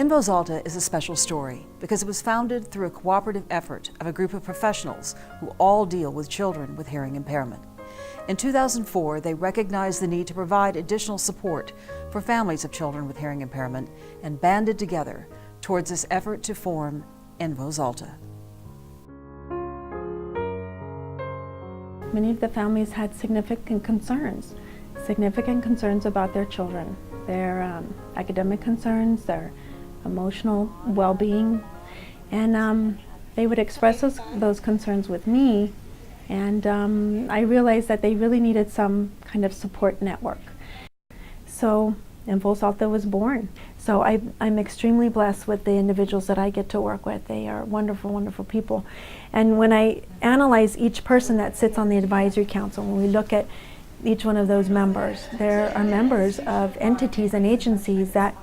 Voz Alta is a special story because it was founded through a cooperative effort of a group of professionals who all deal with children with hearing impairment. In 2004, they recognized the need to provide additional support for families of children with hearing impairment and banded together towards this effort to form Voz Alta. Many of the families had significant concerns about their children, their academic concerns, their emotional well-being, and they would express those concerns with me, and I realized that they really needed some kind of support network. So Voz Alta was born. So I'm extremely blessed with the individuals that I get to work with. They are wonderful, wonderful people. And when I analyze each person that sits on the advisory council, when we look at each one of those members, there are members of entities and agencies that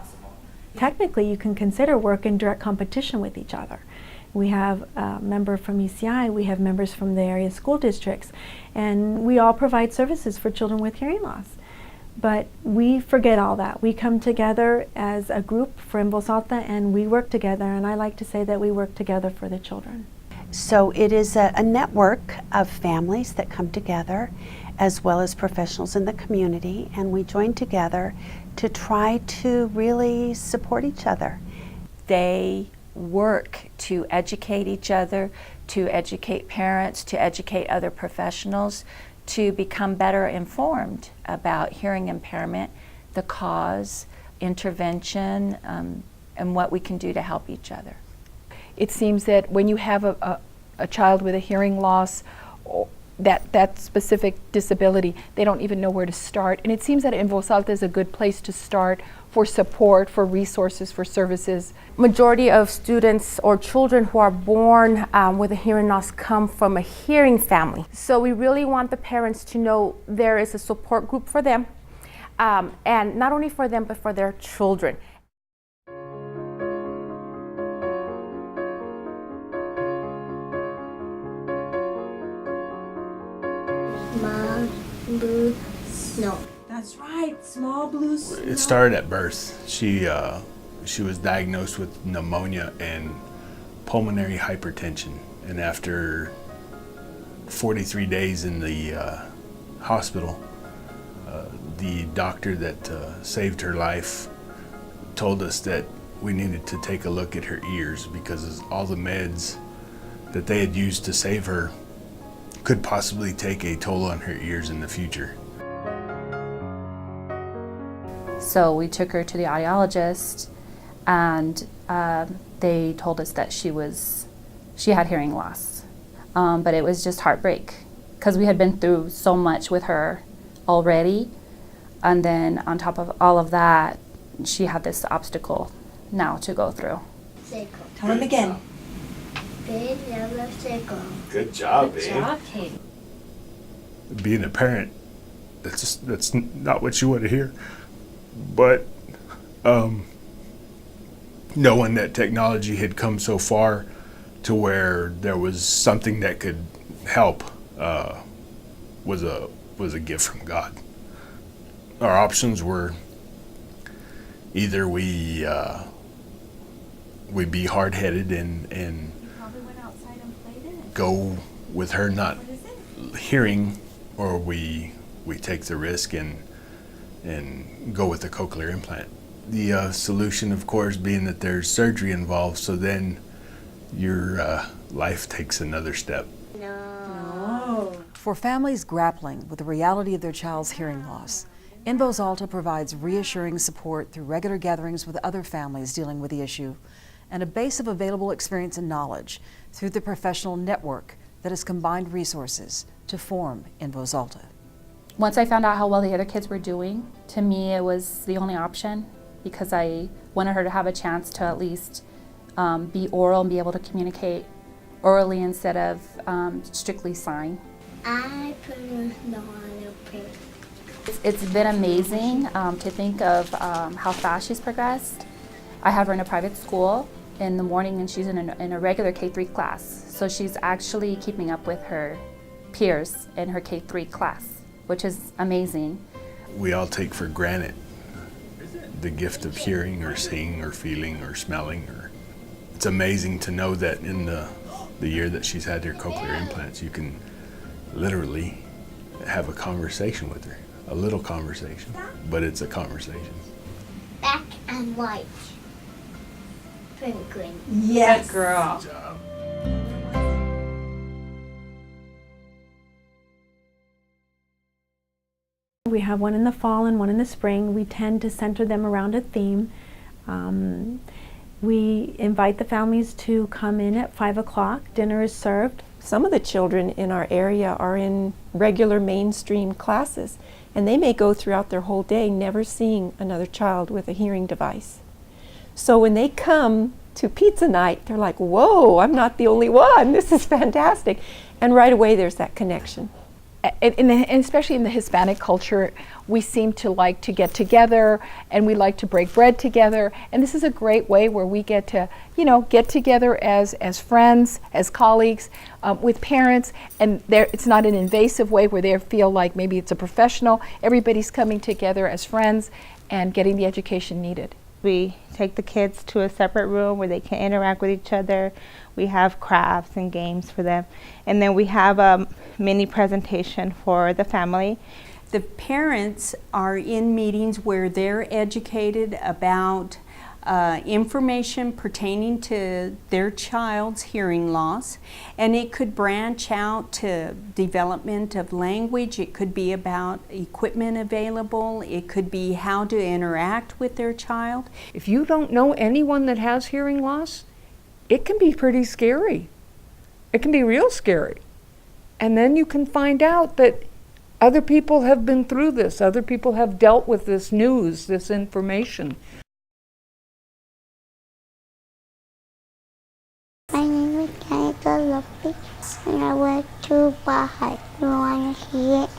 technically you can consider work in direct competition with each other. We have a member from ECI, we have members from the area school districts, and we all provide services for children with hearing loss. But we forget all that. We come together as a group for Voz Alta and we work together, and I like to say that we work together for the children. So it is a network of families that come together as well as professionals in the community, and we join together to try to really support each other. They work to educate each other, to educate parents, to educate other professionals, to become better informed about hearing impairment, the cause, intervention, and what we can do to help each other. It seems that when you have a child with a hearing loss, that specific disability, they don't even know where to start. And it seems that Voz Alta is a good place to start for support, for resources, for services. Majority of students or children who are born with a hearing loss come from a hearing family. So we really want the parents to know there is a support group for them, and not only for them, but for their children. Small blue snow. That's right, small blue snow. It started at birth. She was diagnosed with pneumonia and pulmonary hypertension, and after 43 days in the hospital, the doctor that saved her life told us that we needed to take a look at her ears because all the meds that they had used to save her could possibly take a toll on her ears in the future. So we took her to the audiologist, and they told us that she had hearing loss. But it was just heartbreak because we had been through so much with her already, and then on top of all of that, she had this obstacle now to go through. Tell him again. Big yellow circle. Good job, Good job, Katie. Being a parent, that's not what you want to hear. But knowing that technology had come so far to where there was something that could help was a gift from God. Our options were either we be hard-headed and go with her not hearing, or we take the risk and go with the cochlear implant. The solution, of course, being that there's surgery involved, so then your life takes another step. No. For families grappling with the reality of their child's hearing loss, Voz Alta provides reassuring support through regular gatherings with other families dealing with the issue, and a base of available experience and knowledge through the professional network that has combined resources to form Voz Alta. Once I found out how well the other kids were doing, to me it was the only option because I wanted her to have a chance to at least be oral and be able to communicate orally instead of strictly sign. I put a snow on your plate. It's been amazing to think of how fast she's progressed. I have her in a private school in the morning, and she's in a regular K-3 class. So she's actually keeping up with her peers in her K-3 class, which is amazing. We all take for granted the gift of hearing or seeing or feeling or smelling. It's amazing to know that in the year that she's had her cochlear implants, you can literally have a conversation with her. A little conversation, but it's a conversation. Black and white. Penguin. Yes. Girl. Good job. We have one in the fall and one in the spring. We tend to center them around a theme. We invite the families to come in at 5 o'clock. Dinner is served. Some of the children in our area are in regular mainstream classes, and they may go throughout their whole day never seeing another child with a hearing device. So when they come to pizza night, they're like, whoa, I'm not the only one. This is fantastic. And right away there's that connection. And especially in the Hispanic culture, we seem to like to get together and we like to break bread together. And this is a great way where we get to, get together as friends, as colleagues, with parents. And it's not an invasive way where they feel like maybe it's a professional. Everybody's coming together as friends and getting the education needed. We take the kids to a separate room where they can interact with each other. We have crafts and games for them. And then we have a mini presentation for the family. The parents are in meetings where they're educated about information pertaining to their child's hearing loss, and it could branch out to development of language. It could be about equipment available. It could be how to interact with their child. If you don't know anyone that has hearing loss, it can be pretty scary. It can be real scary. And then you can find out that other people have been through this. Other people have dealt with this news, this information. My name is Kanika Lopez, and I went to Baja. You want to see it?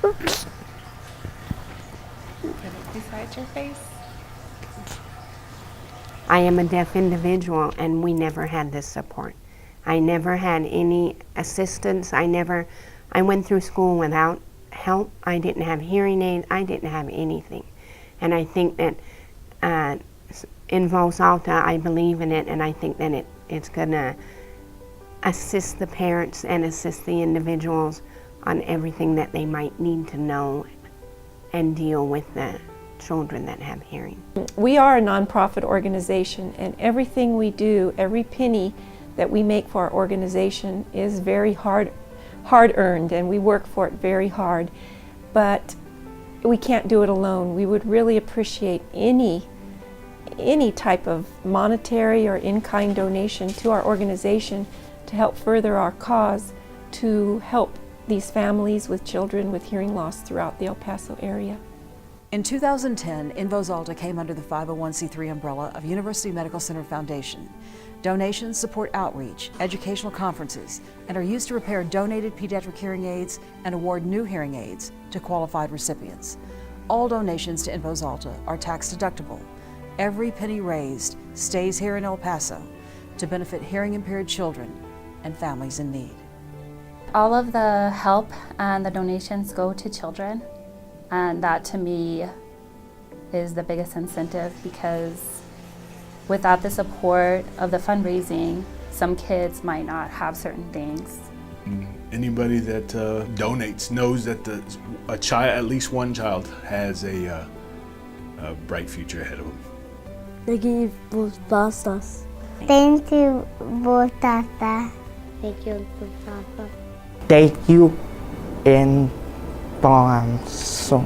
Oops. Put it beside your face. I am a deaf individual, and we never had this support. I never had any assistance. I went through school without help. I didn't have hearing aids. I didn't have anything. And I think that in Voz Alta, I believe in it, and I think that it's going to assist the parents and assist the individuals on everything that they might need to know and deal with the children that have hearing. We are a nonprofit organization, and everything we do, every penny that we make for our organization is very hard earned, and we work for it very hard. But we can't do it alone. We would really appreciate any type of monetary or in-kind donation to our organization to help further our cause, to help these families with children with hearing loss throughout the El Paso area. In 2010, Voz Alta came under the 501c3 umbrella of University Medical Center Foundation. Donations support outreach, educational conferences, and are used to repair donated pediatric hearing aids and award new hearing aids to qualified recipients. All donations to Voz Alta are tax deductible. Every penny raised stays here in El Paso to benefit hearing impaired children and families in need. All of the help and the donations go to children, and that to me is the biggest incentive, because without the support of the fundraising, some kids might not have certain things. Anybody that donates knows that a child, at least one child, has a bright future ahead of them. Thank you, Voz Alta. Thank you, Voz Alta. Thank you, Voz Alta. Thank you, and Paso.